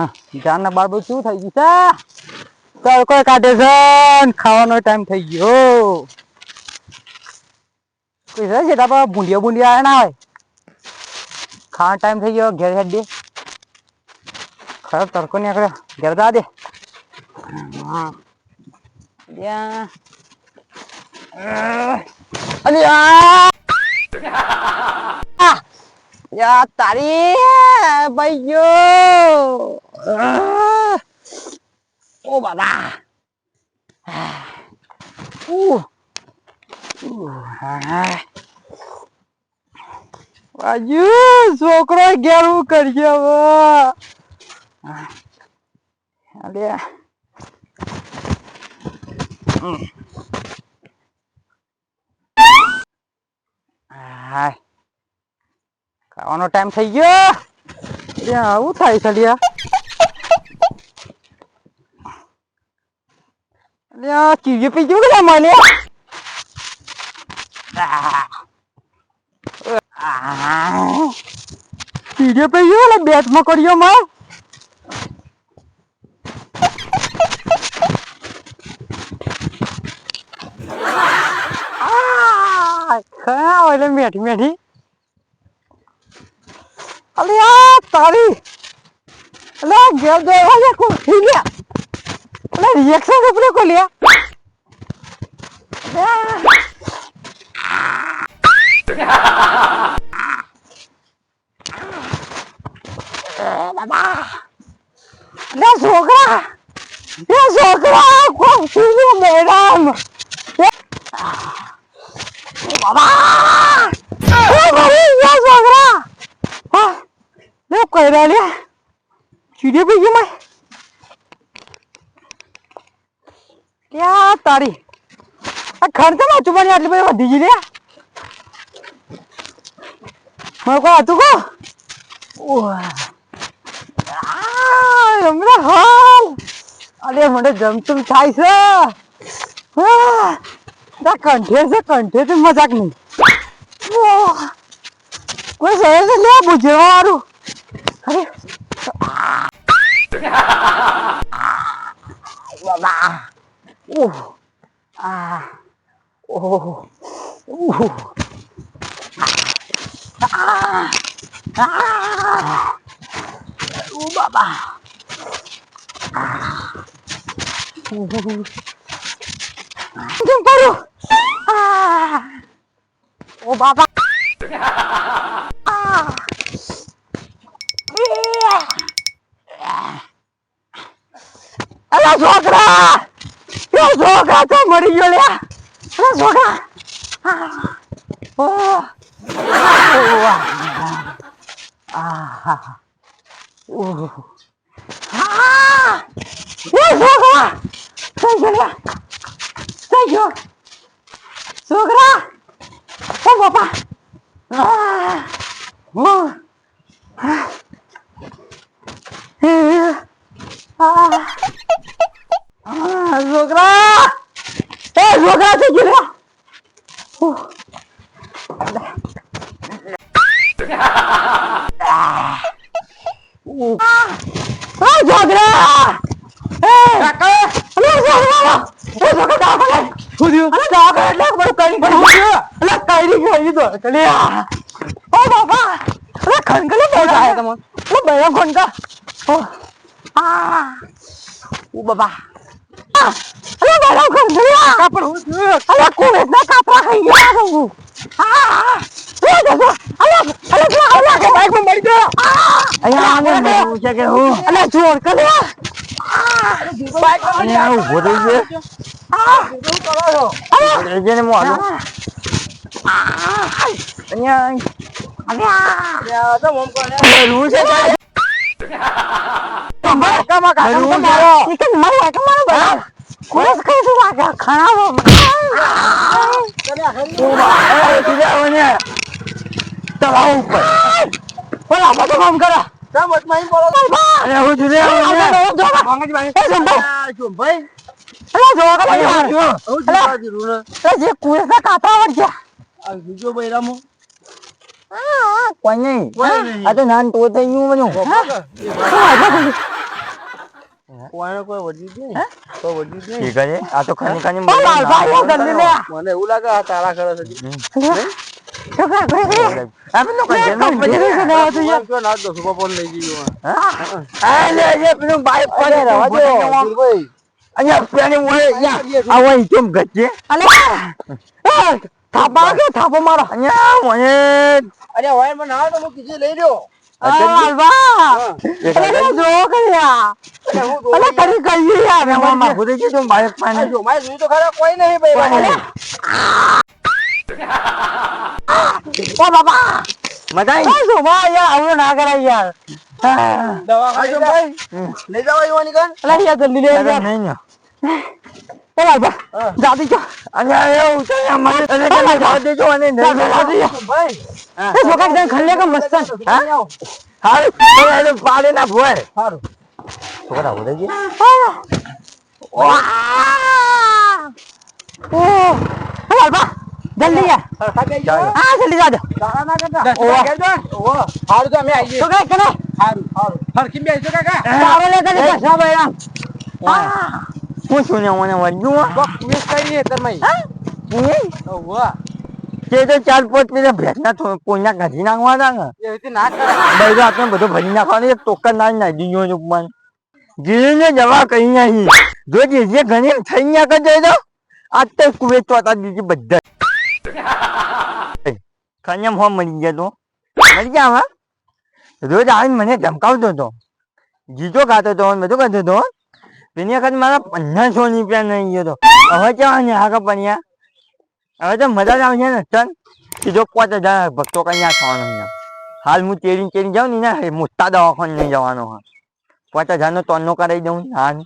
હા જાનના બાળબો શું થઈ ગયું છે ચાલ કોઈ કાઢે છે ખાવાનો ટાઈમ થઈ ગયો કોઈ છે જેટા બુંડિયા ના હોય ખાવાનો ટાઈમ થઈ ગયો ઘેર હેડ દે ખરાબ તડકો ની આગળ ઘેર દા દે યા તારી ભાઈયો ઓ બાબા બાજુ છોકરો ઘેરું કરશે અલે હાય ખાવાનો ટાઈમ થઈ ગયો ત્યાં આવું થાય છે લ્યા ચીજો પી ગયું કે મને ચીજો પી ગયો બેટમાં કર્યો માં ખા એટલે મેઠી મેઠી અલે આ તારી અલે ઘેર દેવા કો થઈ ગયા અલે રિએક્શન આપણે કો લ્યા બાબા લે છોકરા કોણ થઈ મેડમ બાબા છોકરા લે કઈરા લે ચીડે પી ગયું મેં ક્યાં તારી આ ખર્ચમાં ચુમાની આટલી બધી વધી ગઈ લે મને કોઈ હતું કો હમણાં હાલ અરે મને જમતું થાય છે કંઠે છે મજાક નહીં કોઈ શહેર ને લે પૂછવા વાળું અરે બાબા બાબા કેમ કરું ઓ બાબા અલા છોકરા તો મરી ગયો લે છોકરા છોકરા ઓ બાપા છોકરા થઈ ગયો કોઈને કોઈ વડ્યું જ નહીં. કોઈ વડ્યું જ નહીં. ઠીક છે આ તો ખાની ખાની ઓ લાલભાઈ એ જલ્દી લે મને એવું લાગે આ તારા ઘરે છે. છોકરા ઘરે આપણે લોકો જન્મ પછી ભગવાન કયો ના દો સુપર ફોન લઈ ગયો. આ લે એ પેલું બાઈક પર રવા દો ભાઈ. અહીંયા પેલી ઓય યા આ ઓય કેમ ગજે અલે થાપા કે થાપો મારો અહીંયા મને અરે વાય મને ના તો હું કીધું લઈ લ્યો. લાલભા અરે જો કર્યા અરે હું અલે કરી કઈ યાર મામા ખુદે કીધું બાઈક પાને જો મારે જોઈ તો ખરા કોઈ નહીં ભાઈ. ઓ બાબા મદાઈ આ જો ભાઈ યાર આવું ના કરાય યાર દવા ખાજો ભાઈ. લઈ જાવ યુવાની કાન. અલે યાર જલ્દી લે યાર નહીં ને ઓ લાલભા જાતી જો અને એવું છે મને તને જવા દેજો અને નહીં ભાઈ એ છોકરા જણ ખલ્લે કે મસ્ત હા હાલ એને પાડે ના ભોય સારું. છોકરા ઉડે છે ઓ લાલભા જલ્દી યાર ખાઈ જાઓ. હા જલ્દી જાજો તારા ના કરતા. ઓવા. ઓવા. સારું તો અમે આવીએ. છોકરા કને સારું સારું. હરખી બેસજો કાકા. તારો લે કને કસા ભાઈ આમ હું શું ને મને વજ્જુ બક મિસ કરીએ તમે. ઓવા. તે તો ચાર પાંચ પેલા ભેટના કોઈના કાઢી નાખવાના ને એ રીતે ના કરે. ભાઈ આપણે બધું ભરી નાખવાનું એક ટોકન ના નાખી દીધો ઉપમાન ગીરીને જવા કઈ નહીં જો જે ઘણી થઈ ગયા કરજો તો આજ તો કુવેત ચોતા દીધી બધા ખન્યમ હો મરી ગયા તો મરી ગયા હા રોજ આવીને મને ધમકાવતો હતો જીતો ખાતો હતો બધું કરતો હતો તેની વખત મારા 1500 રૂપિયા નહીં ગયો તો હવે કેવા ને આગળ પણ્યા હવે તો મજા જ આવશે ને ચલ સીધો 5000 ભક્તો કઈ ખાવાનો હાલ હું તેડી જાઉં ને મોટા દવાખાને નહીં જવાનો હા 5000 નો 3 નો કરાવી દઉં હાલ